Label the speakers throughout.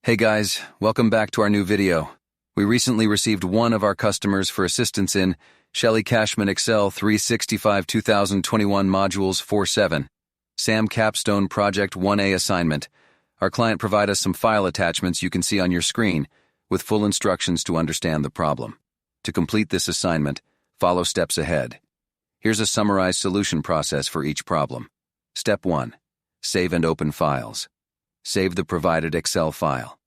Speaker 1: Hey guys, welcome back to our new video. We recently received one of our customers for assistance in Shelly Cashman Excel 365 2021 Modules 4.7, SAM Capstone Project 1A assignment. Our client provided us some file attachments you can see on your screen with full instructions to understand the problem. To complete this assignment, follow steps ahead. Here's a summarized solution process for each problem. Step 1. Save and open files. Save the provided Excel file.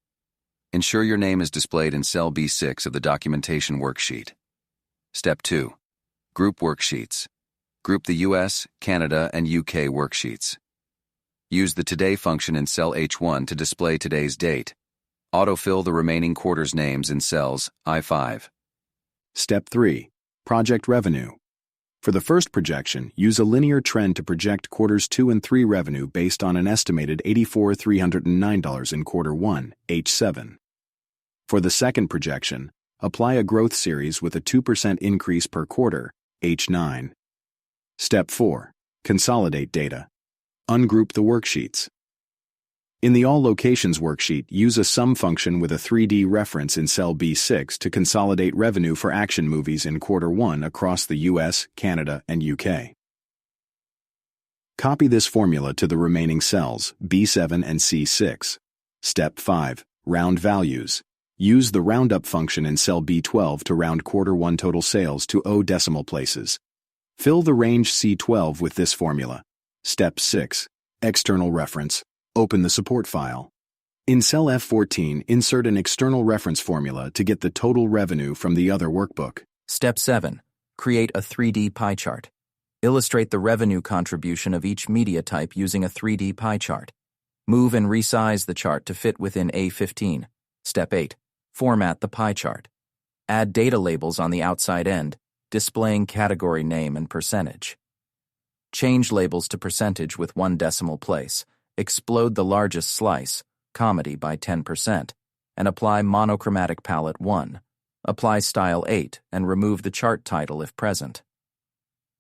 Speaker 1: Ensure your name is displayed in cell B6 of the documentation worksheet. Step 2. Group worksheets. Group the US, Canada, and UK worksheets. Use the Today function in cell H1 to display today's date. Autofill the remaining quarters' names in cells I5.
Speaker 2: Step 3. Project revenue. For the first projection, use a linear trend to project quarters 2 and 3 revenue based on an estimated $84,309 in quarter 1, H7. For the second projection, apply a growth series with a 2% increase per quarter, H9. Step 4. Consolidate data. Ungroup the worksheets. In the All Locations worksheet, use a sum function with a 3D reference in cell B6 to consolidate revenue for action movies in quarter 1 across the US, Canada, and UK. Copy this formula to the remaining cells, B7 and C6. Step 5. Round values. Use the roundup function in cell B12 to round quarter 1 total sales to 0 decimal places. Fill the range C12 with this formula. Step 6. External reference. Open the support file. In cell F14, insert an external reference formula to get the total revenue from the other workbook.
Speaker 3: Step 7. Create a 3D pie chart. Illustrate the revenue contribution of each media type using a 3D pie chart. Move and resize the chart to fit within A15. Step 8. Format the pie chart. Add data labels on the outside end, displaying category name and percentage. Change labels to percentage with 1 decimal place. Explode the largest slice, comedy, by 10%, and apply monochromatic palette 1. Apply style 8 and remove the chart title if present.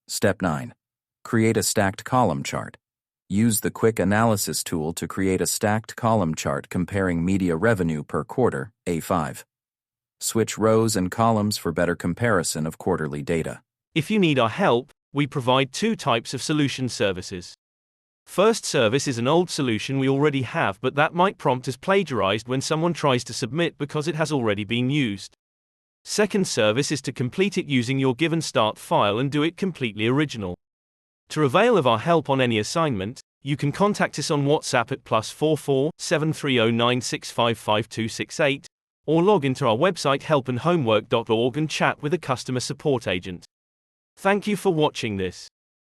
Speaker 3: Step 9. Create a stacked column chart. Use the Quick Analysis tool to create a stacked column chart comparing media revenue per quarter, A5. Switch rows and columns for better comparison of quarterly data.
Speaker 4: If you need our help, we provide 2 types of solution services. First service is an old solution we already have, but that might prompt as plagiarized when someone tries to submit because it has already been used. Second service is to complete it using your given start file and do it completely original. To avail of our help on any assignment, you can contact us on WhatsApp at +44 7309655268 or log into our website helpandhomework.org and chat with a customer support agent. Thank you for watching this.